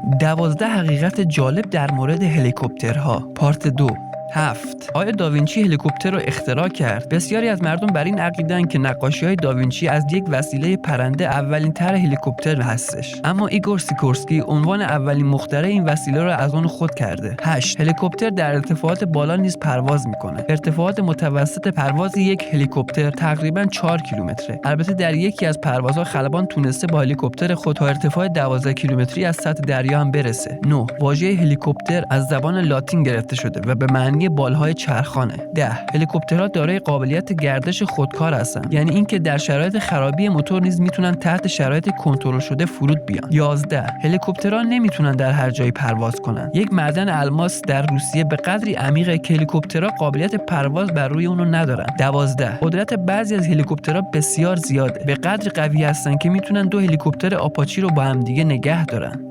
12 حقیقت جالب در مورد هلیکوپترها. پارت 2. 7. آیا داوینچی هلیکوپتر رو اختراع کرد؟ بسیاری از مردم بر این عقیده‌اند که نقاشی‌های داوینچی از یک وسیله پرنده اولین طرح هلیکوپتر هستش، اما ایگور سیکورسکی عنوان اولین مخترع این وسیله را از آن خود کرده. 8. هلیکوپتر در ارتفاعات بالا نیز پرواز می‌کنه. ارتفاعات متوسط پرواز یک هلیکوپتر تقریباً 4 کیلومتره. البته در یکی از پروازها خلبان تونسته با هلیکوپتر خود تا ارتفاع 12 کیلومتری از سطح دریا هم برسه. 9. واژه هلیکوپتر از زبان لاتین گرفته شده و به معنی بالهای چرخانه. 10. هلیکوپترها دارای قابلیت گردش خودکار هستند، یعنی اینکه در شرایط خرابی موتور نیز میتونن تحت شرایط کنترل شده فرود بیان. 11. هلیکوپترها نمیتونن در هر جایی پرواز کنن. یک معدن الماس در روسیه به قدری عمیقه که هلیکوپترها قابلیت پرواز بر روی اون رو ندارن. 12. قدرت بعضی از هلیکوپترها بسیار زیاده، به قدری قوی هستن که میتونن 2 هلیکوپتر آپاچی رو با هم دیگه نگه دارن.